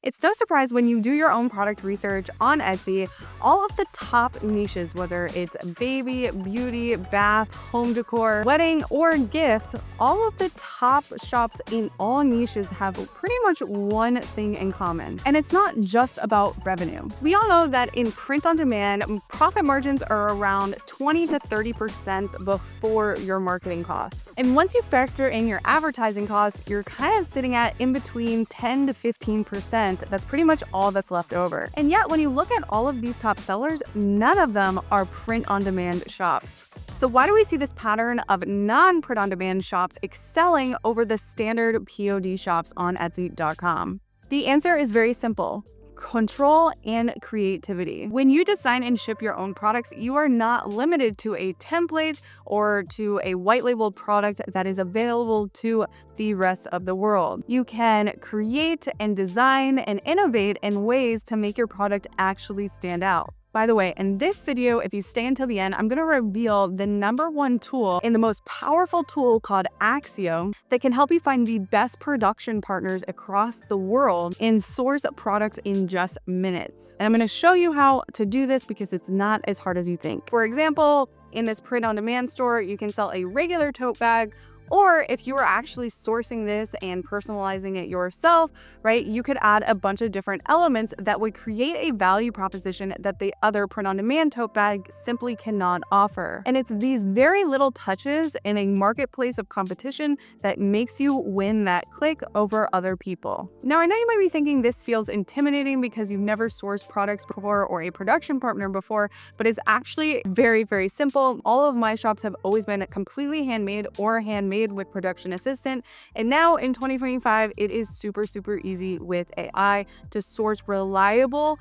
It's no surprise when you do your own product research on Etsy, all of the top niches, whether it's baby, beauty, bath, home decor, wedding, or gifts, all of the top shops in all niches have pretty much one thing in common. And it's not just about revenue. We all know that in print on demand, profit margins are around 20 to 30% before your marketing costs. And once you factor in your advertising costs, you're kind of sitting at in between 10 to 15%. That's pretty much all that's left over. And yet, when you look at all of these top sellers, none of them are print-on-demand shops. So why do we see this pattern of non-print-on-demand shops excelling over the standard POD shops on Etsy.com? The answer is very simple: control and creativity. When you design and ship your own products, you are not limited to a template or to a white labeled product that is available to the rest of the world. You can create and design and innovate in ways to make your product actually stand out. By the way, in this video, if you stay until the end, I'm going to reveal the #1 tool and the most powerful tool called Accio that can help you find the best production partners across the world and source products in just minutes. And I'm going to show you how to do this because it's not as hard as you think. For example, in this print-on-demand store, you can sell a regular tote bag, or if you were actually sourcing this and personalizing it yourself, right, you could add a bunch of different elements that would create a value proposition that the other print-on-demand tote bag simply cannot offer. And it's these very little touches in a marketplace of competition that makes you win that click over other people. Now, I know you might be thinking this feels intimidating because you've never sourced products before or a production partner before, but it's actually very, very simple. All of my shops have always been completely handmade or handmade with production assistant, and now in 2025 it is super easy with AI to source reliable,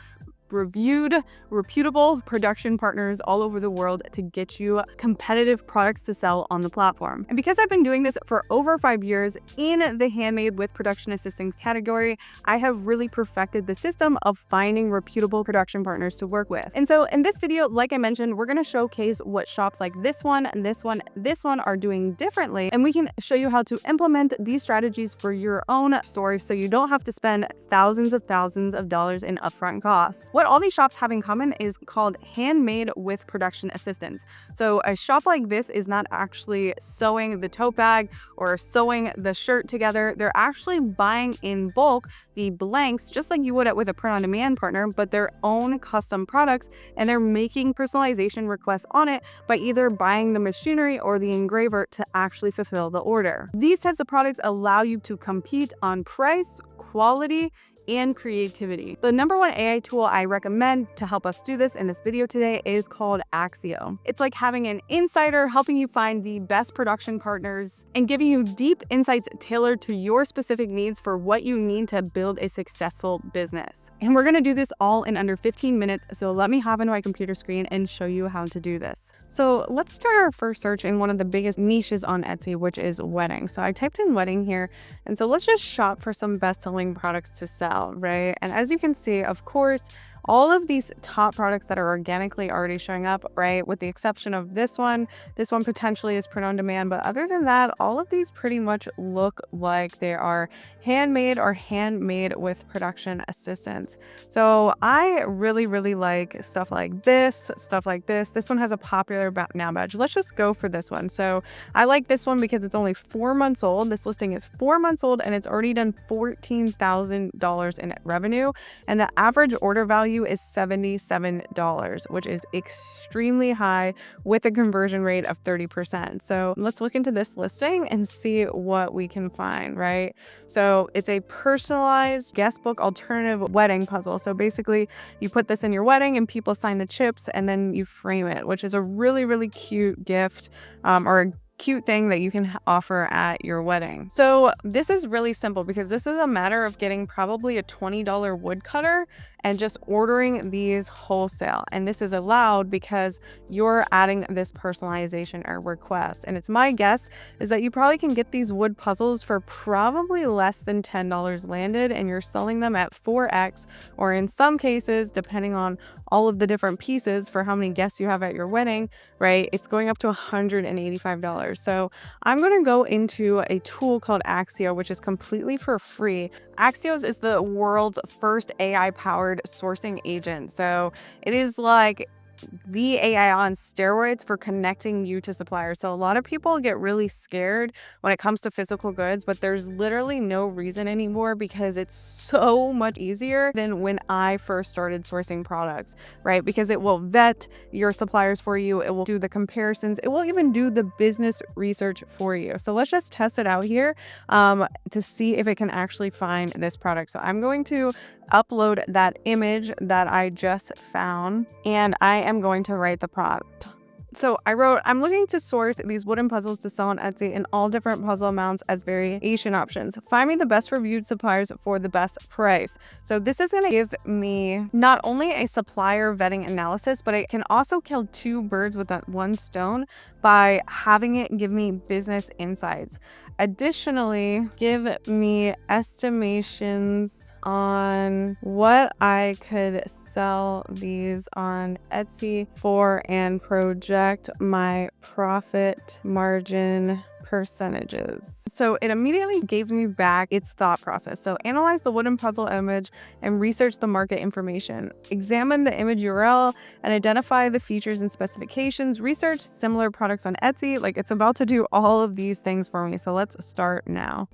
reviewed, reputable production partners all over the world to get you competitive products to sell on the platform. And because I've been doing this for over 5 years in the handmade with production assistant category, I have really perfected the system of finding reputable production partners to work with. And so in this video, like I mentioned, we're going to showcase what shops like this one and this one are doing differently, and we can show you how to implement these strategies for your own stores so you don't have to spend thousands of dollars in upfront costs. What all these shops have in common is called handmade with production assistants. So a shop like this is not actually sewing the tote bag or sewing the shirt together. They're actually buying in bulk the blanks, just like you would with a print-on-demand partner, but their own custom products, and they're making personalization requests on it by either buying the machinery or the engraver to actually fulfill the order. These types of products allow you to compete on price, quality, and creativity. The #1 AI tool I recommend to help us do this in this video today is called Accio. It's like having an insider helping you find the best production partners and giving you deep insights tailored to your specific needs for what you need to build a successful business. And we're going to do this all in under 15 minutes, so let me hop into my computer screen and show you how to do this. So let's start our first search in one of the biggest niches on Etsy, which is wedding. So I typed in wedding here, and so let's just shop for some best-selling products to sell, right? And as you can see, of course, all of these top products that are organically already showing up, right, with the exception of this one potentially is print on demand, but other than that, all of these pretty much look like they are handmade or handmade with production assistants. So I really like stuff like this. This one has a popular now badge. Let's just go for this one. So I like this one because it's only 4 months old. This listing is 4 months old and it's already done $14,000 in revenue, and the average order value is $77, which is extremely high with a conversion rate of 30%. So let's look into this listing and see what we can find, right? So it's a personalized guest book alternative wedding puzzle. So basically you put this in your wedding and people sign the chips and then you frame it, which is a really cute gift or a cute thing that you can offer at your wedding. So this is really simple because this is a matter of getting probably a $20 woodcutter and just ordering these wholesale. And this is allowed because you're adding this personalization or request. And it's my guess is that you probably can get these wood puzzles for probably less than $10 landed, and you're selling them at 4x, or in some cases, depending on all of the different pieces for how many guests you have at your wedding, right, it's going up to $185. So I'm going to go into a tool called Accio, which is completely for free, Axios is the world's first AI-powered sourcing agent. So it is like the AI on steroids for connecting you to suppliers. So a lot of people get really scared when it comes to physical goods, but there's literally no reason anymore because it's so much easier than when I first started sourcing products, right? Because it will vet your suppliers for you. It will do the comparisons. It will even do the business research for you. So let's just test it out here to see if it can actually find this product. So I'm going to upload that image that I just found, and I am going to write the prompt. So I wrote, I'm looking to source these wooden puzzles to sell on Etsy in all different puzzle amounts as variation options. Find me the best reviewed suppliers for the best price. So this is going to give me not only a supplier vetting analysis, but it can also kill two birds with that one stone by having it give me business insights. Additionally, give me estimations on what I could sell these on Etsy for and project my profit margin percentages. So it immediately gave me back its thought process. So analyze the wooden puzzle image and research the market information. Examine the image URL and identify the features and specifications. Research similar products on Etsy. Like, it's about to do all of these things for me. So let's start now.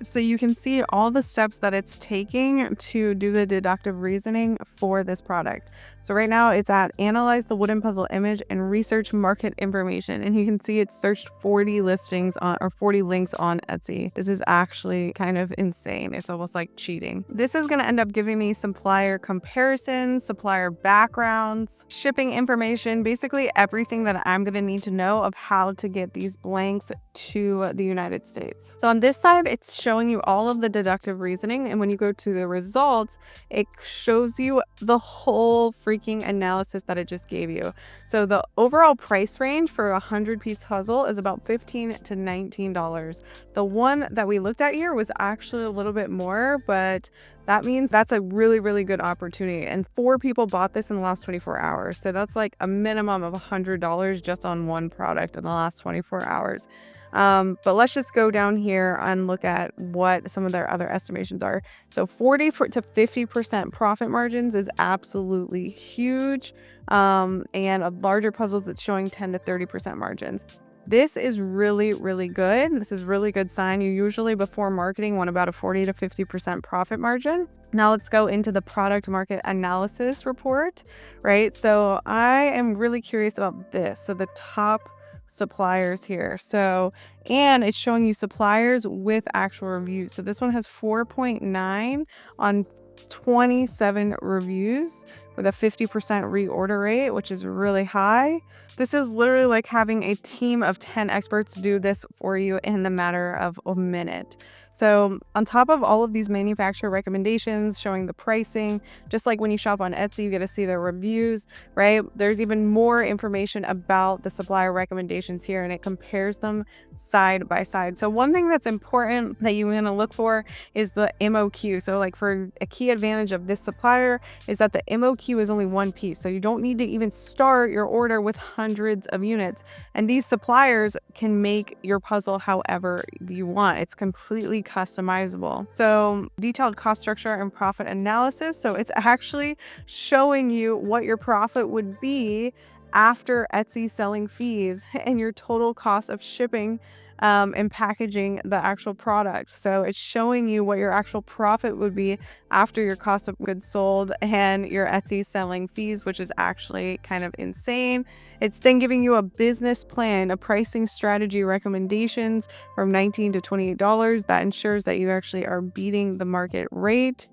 So you can see all the steps that it's taking to do the deductive reasoning for this product. So right now it's at analyze the wooden puzzle image and research market information. And you can see it's searched 40 listings on, or 40 links on Etsy. This is actually kind of insane. It's almost like cheating. This is going to end up giving me supplier comparisons, supplier backgrounds, shipping information, basically everything that I'm going to need to know of how to get these blanks to the United States. So on this side, it's showing you all of the deductive reasoning, and when you go to the results, it shows you the whole freaking analysis that it just gave you. So the overall price range for a 100-piece puzzle is about $15 to $19. The one that we looked at here was actually a little bit more, but that means that's a really, really good opportunity. And 4 people bought this in the last 24 hours. So that's like a minimum of $100 just on one product in the last 24 hours. But let's just go down here and look at what some of their other estimations are. So 40 to 50% profit margins is absolutely huge. And of larger puzzles, it's showing 10 to 30% margins. This is really, really good. This is really good sign. You usually, before marketing, want about a 40 to 50% profit margin. Now let's go into the product market analysis report, right? So I am really curious about this. So the top suppliers here. So, and it's showing you suppliers with actual reviews. So this one has 4.9 on 27 reviews with a 50% reorder rate, which is really high. This is literally like having a team of 10 experts do this for you in the matter of a minute. So on top of all of these manufacturer recommendations showing the pricing, just like when you shop on Etsy, you get to see the reviews, right? There's even more information about the supplier recommendations here, and it compares them side by side. So one thing that's important that you want to look for is the MOQ. So like, for a key advantage of this supplier is that the MOQ is only one piece. So you don't need to even start your order with hundreds of units. And these suppliers can make your puzzle however you want. It's completely customizable. So detailed cost structure and profit analysis. So it's actually showing you what your profit would be after Etsy selling fees and your total cost of shipping and packaging the actual product. So it's showing you what your actual profit would be after your cost of goods sold and your Etsy selling fees, which is actually kind of insane. It's then giving you a business plan, a pricing strategy recommendations from $19 to $28 that ensures that you actually are beating the market rate.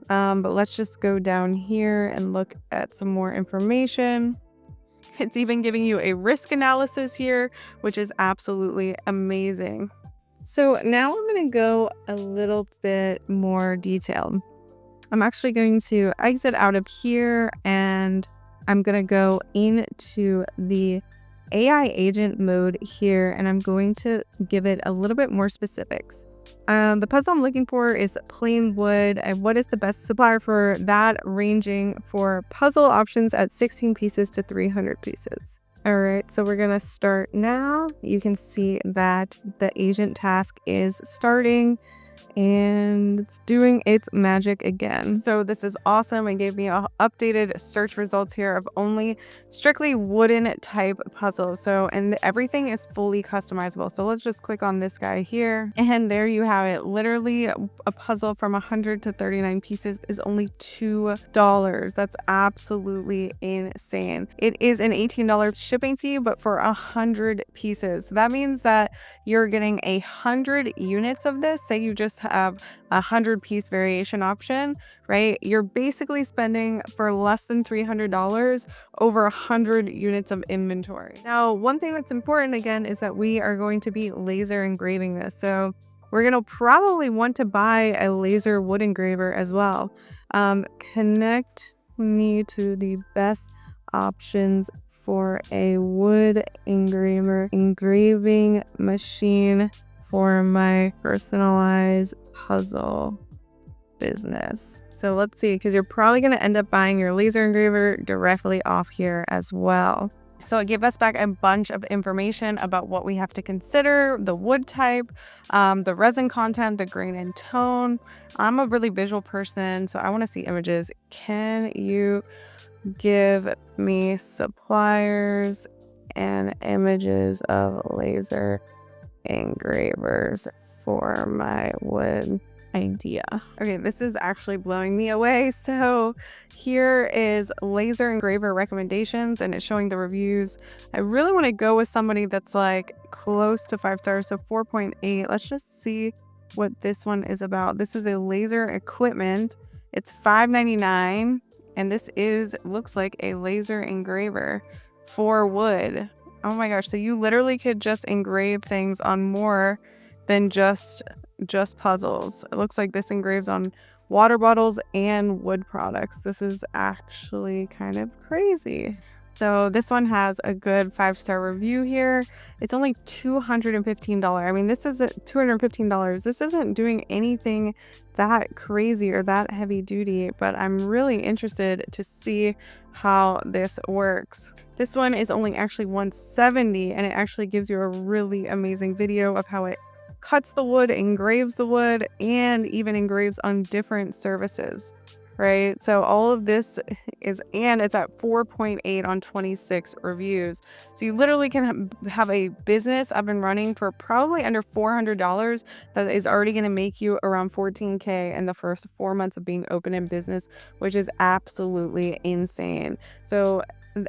But let's just go down here and look at some more information. It's even giving you a risk analysis here, which is absolutely amazing. So now I'm going to go a little bit more detailed. I'm actually going to exit out of here, and I'm going to go into the AI agent mode here, and I'm going to give it a little bit more specifics. The puzzle I'm looking for is plain wood, and what is the best supplier for that, ranging for puzzle options at 16 pieces to 300 pieces. All right, so we're gonna start now. You can see that the agent task is starting, and it's doing its magic again. So this is awesome. It gave me updated search results here of only strictly wooden type puzzles. So, and everything is fully customizable. So let's just click on this guy here, and there you have it. Literally a puzzle from 100 to 39 pieces is only $2. That's absolutely insane. It is an $18 shipping fee, but for 100 pieces. So that means that you're getting 100 units of this. Say you just have a 100-piece variation option, right? You're basically spending for less than $300 over 100 units of inventory. Now, one thing that's important again is that we are going to be laser engraving this. So we're going to probably want to buy a laser wood engraver as well. Connect me to the best options for a wood engraving machine for my personalized puzzle business. So let's see, because you're probably going to end up buying your laser engraver directly off here as well. So it gave us back a bunch of information about what we have to consider, the wood type, the resin content, the grain and tone. I'm a really visual person, so I want to see images. Can you give me suppliers and images of laser engravers for my wood idea? Okay, this is actually blowing me away. So here is laser engraver recommendations, and it's showing the reviews. I really want to go with somebody that's like close to 5 stars, so 4.8. Let's just see what this one is about. This is a laser equipment. It's $5.99, and this looks like a laser engraver for wood. Oh my gosh, so you literally could just engrave things on more than just puzzles. It looks like this engraves on water bottles and wood products. This is actually kind of crazy. So this one has a good 5-star review here. It's only $215. I mean, this is $215. This isn't doing anything that crazy or that heavy duty, but I'm really interested to see how this works. This one is only actually $170, and it actually gives you a really amazing video of how it cuts the wood, engraves the wood, and even engraves on different surfaces, right? So all of this and it's at 4.8 on 26 reviews. So you literally can have a business up and running for probably under $400 that is already going to make you around $14K in the first 4 months of being open in business, which is absolutely insane. So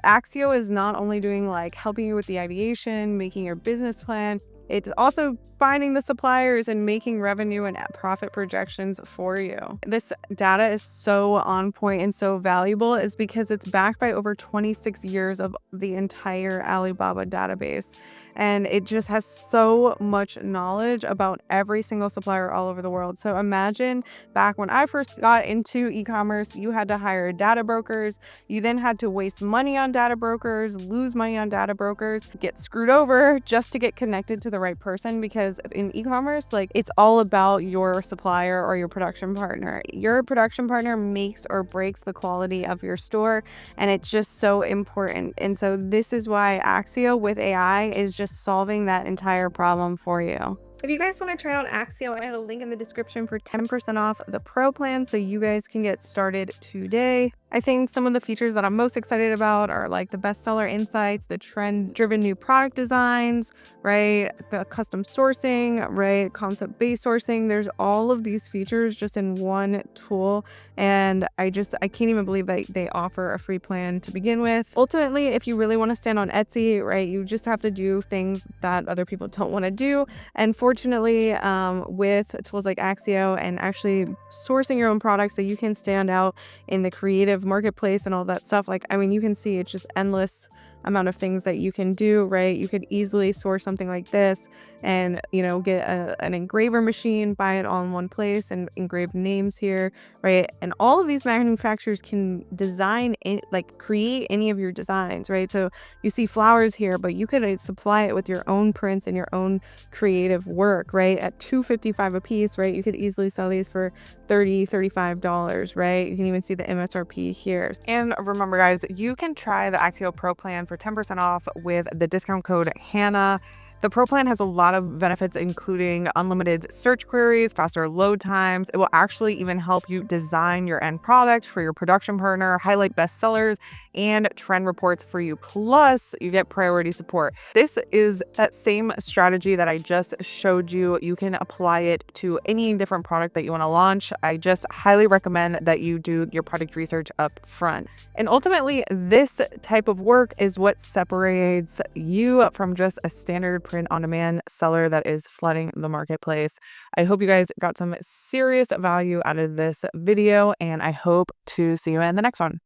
Accio is not only doing like helping you with the ideation, making your business plan, it's also finding the suppliers and making revenue and profit projections for you. This data is so on point and so valuable is because it's backed by over 26 years of the entire Alibaba database. And it just has so much knowledge about every single supplier all over the world. So imagine back when I first got into e-commerce, you had to hire data brokers. You then had to waste money on data brokers, lose money on data brokers, get screwed over just to get connected to the right person. Because in e-commerce, like, it's all about your supplier or your production partner. Your production partner makes or breaks the quality of your store, and it's just so important. And so this is why Accio with AI is just solving that entire problem for you. If you guys want to try out Accio, I have a link in the description for 10% off the pro plan so you guys can get started today. I think some of the features that I'm most excited about are like the bestseller insights, the trend-driven new product designs, right? The custom sourcing, right? Concept-based sourcing. There's all of these features just in one tool. And I can't even believe that they offer a free plan to begin with. Ultimately, if you really want to stand on Etsy, right, you just have to do things that other people don't want to do. And fortunately, with tools like Accio and actually sourcing your own products so you can stand out in the creative marketplace and all that stuff, like, I mean, you can see it's just endless amount of things that you can do, right? You could easily source something like this and, you know, get an engraver machine, buy it all in one place and engrave names here, right? And all of these manufacturers can design create any of your designs, right? So you see flowers here, but you could supply it with your own prints and your own creative work, right? At $2.55 a piece, right? You could easily sell these for $35, right? You can even see the MSRP here. And remember, guys, you can try the Accio Pro plan for 10% off with the discount code Hannah. The Pro plan has a lot of benefits, including unlimited search queries, faster load times. It will actually even help you design your end product for your production partner, highlight bestsellers, and trend reports for you. Plus, you get priority support. This is that same strategy that I just showed you. You can apply it to any different product that you want to launch. I just highly recommend that you do your product research up front. And ultimately, this type of work is what separates you from just a standard print-on-demand seller that is flooding the marketplace. I hope you guys got some serious value out of this video, and I hope to see you in the next one.